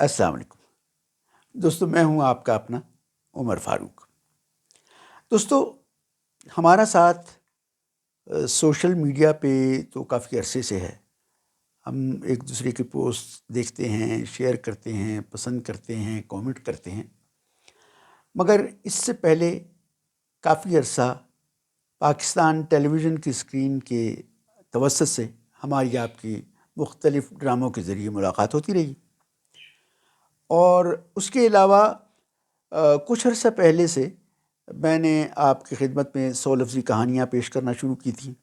السلام علیکم دوستو، میں ہوں آپ کا اپنا عمر فاروق۔ دوستو، ہمارا ساتھ سوشل میڈیا پہ تو کافی عرصے سے ہے۔ ہم ایک دوسرے کے پوسٹ دیکھتے ہیں، شیئر کرتے ہیں، پسند کرتے ہیں، کامنٹ کرتے ہیں، مگر اس سے پہلے کافی عرصہ پاکستان ٹیلی ویژن کی اسکرین کے توسط سے ہماری آپ کی مختلف ڈراموں کے ذریعے ملاقات ہوتی رہی، اور اس کے علاوہ کچھ عرصہ پہلے سے میں نے آپ کی خدمت میں 100 لفظی کہانیاں پیش کرنا شروع کی تھیں،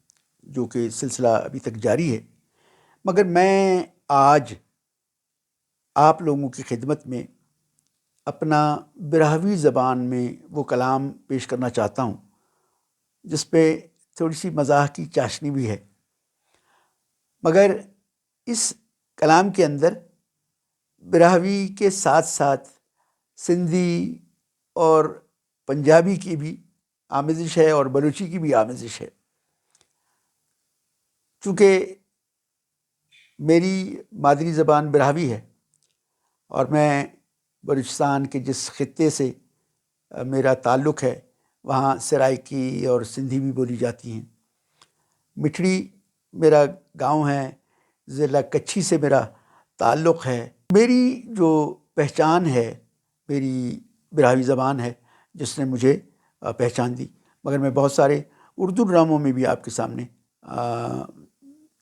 جو کہ سلسلہ ابھی تک جاری ہے۔ مگر میں آج آپ لوگوں کی خدمت میں اپنا براہوی زبان میں وہ کلام پیش کرنا چاہتا ہوں جس پہ تھوڑی سی مزاح کی چاشنی بھی ہے، مگر اس کلام کے اندر براہوی کے ساتھ ساتھ سندھی اور پنجابی کی بھی آمیزش ہے اور بلوچی کی بھی آمیزش ہے۔ چونکہ میری مادری زبان براہوی ہے اور میں بلوچستان کے جس خطے سے میرا تعلق ہے وہاں سرائکی اور سندھی بھی بولی جاتی ہیں۔ مٹھڑی میرا گاؤں ہے، ضلع کچھی سے میرا تعلق ہے۔ میری جو پہچان ہے، میری براہوی زبان ہے جس نے مجھے پہچان دی، مگر میں بہت سارے اردو ڈراموں میں بھی آپ کے سامنے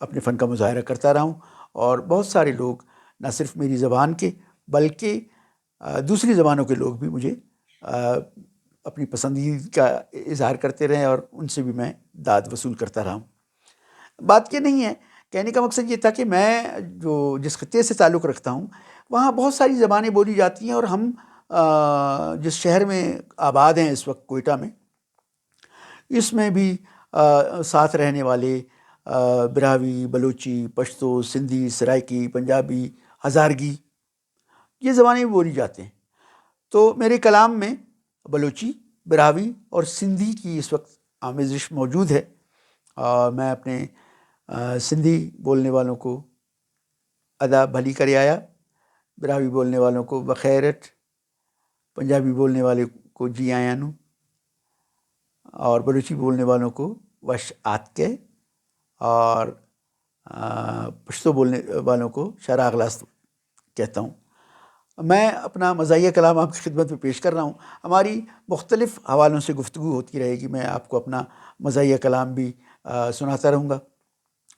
اپنے فن کا مظاہرہ کرتا رہا ہوں، اور بہت سارے لوگ نہ صرف میری زبان کے بلکہ دوسری زبانوں کے لوگ بھی مجھے اپنی پسندیدگی کا اظہار کرتے رہے، اور ان سے بھی میں داد وصول کرتا رہا ہوں۔ بات یہ نہیں ہے، کہنے کا مقصد یہ تھا کہ میں جس خطے سے تعلق رکھتا ہوں وہاں بہت ساری زبانیں بولی جاتی ہیں، اور ہم جس شہر میں آباد ہیں اس وقت، کوئٹہ میں، اس میں بھی ساتھ رہنے والے براہوی، بلوچی، پشتو، سندھی، سرائکی، پنجابی، ہزارگی، یہ زبانیں بھی بولی جاتے ہیں۔ تو میرے کلام میں بلوچی، براہوی اور سندھی کی اس وقت آمیزش موجود ہے۔ میں اپنے سندھی بولنے والوں کو ادا بھلی کرے آیا، براہوی بولنے والوں کو بخیرت، پنجابی بولنے والے کو جی آیا نو، اور بلوچی بولنے والوں کو وش آت کے، اور پشتو بولنے والوں کو شرح اغلاس کہتا ہوں۔ میں اپنا مزاحیہ کلام آپ کی خدمت میں پیش کر رہا ہوں۔ ہماری مختلف حوالوں سے گفتگو ہوتی رہے گی، میں آپ کو اپنا مزاحیہ کلام بھی سناتا رہوں گا،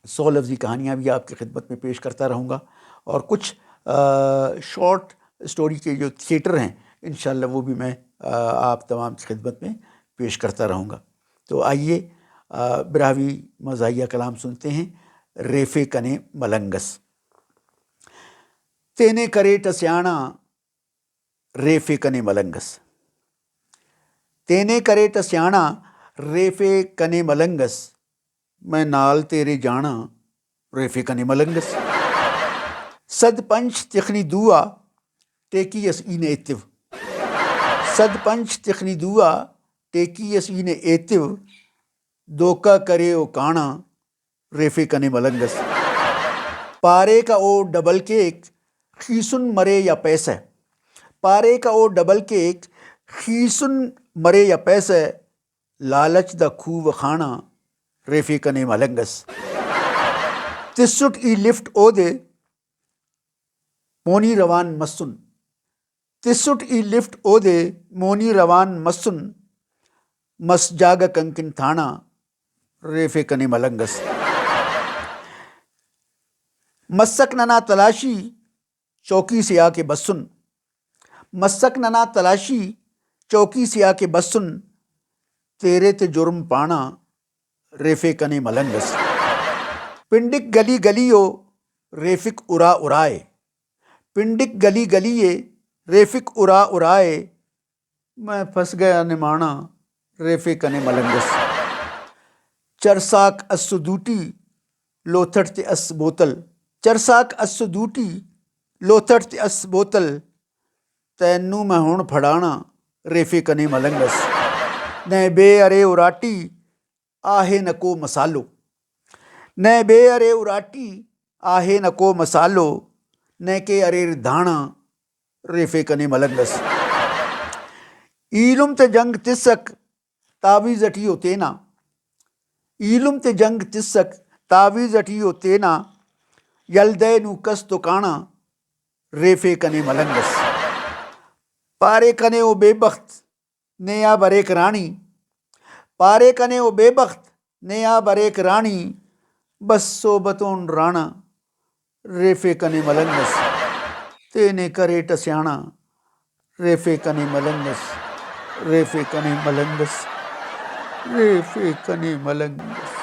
100 لفظی کہانیاں بھی آپ کی خدمت میں پیش کرتا رہوں گا، اور کچھ شارٹ اسٹوری کے جو تھیٹر ہیں انشاءاللہ وہ بھی میں آپ تمام کی خدمت میں پیش کرتا رہوں گا۔ تو آئیے براہوی مزاحیہ کلام سنتے ہیں۔ ریفے کنے ملنگس تینے کرے ٹسیانا ریفے کنے ملنگس، تینے کرے ٹسیانا ریفے کنے ملنگس، میں نال تیرے جانا ریفے کنے ملنگس، صد پنچ تخنی دوا ٹیکی اس اینے ایتو، صد پنچ تخنی دوا ٹیکی اس اینے ایتو، دوکا کرے او کانا ریفے کنے ملنگس، پارے کا او ڈبل کیک خیسن مرے یا پیسے، پارے کا او ڈبل کیک خیسن مرے یا پیسے، لالچ دا خوب خانا ریفے کنے ملنگس، تسٹ ای لفٹ او دے مونی روان مسن، تسٹ ای لفٹ او دے مونی روان مسن، مس جاگا کنکن تھانا ریفے کنے ملنگس، مسک ننا تلاشی چوکی سے آ کے بسن، مسک ننا تلاشی چوکی سے آ کے بسن، تیرے تے جرم پانا ریفے کنے ملنگس، پنڈک گلی گلیو ریفک ارا ارائے، پنڈک گلی گلیے ریفک ارا ارائے، میں پھنس گیا نمانا ریفے کنے ملنگس، چرساک اس دوٹی لوتھٹ تے اس بوتل، چرساک اس دوٹی لوتھٹ تے اس بوتل، تینوں میں ہون پھڑانا ریفے کنے ملنگس، نے بے ارے اراٹی آہے نکو مسالو، نے بے ارے اراٹی آہے نکو مسالو، نے کے ارے دھانا ریفے کنے ملنگس ایلم تے جنگ تسک تعویز اٹیو تینا ایلم تے جنگ تسک تعویز اٹیو تینا یلدے نو کس تو کانا ریفے کنے ملنگس پارے کنے او بے بخت نیا بریک رانی پارے کنے او بے بخت نیا بریک رانی بس صوبتون رانا ریفے کنے ملنگس تینے کرے ٹسیانا ریفے کنے ملنگس ریفے کنے ملنگس ریفے کنے ملنگس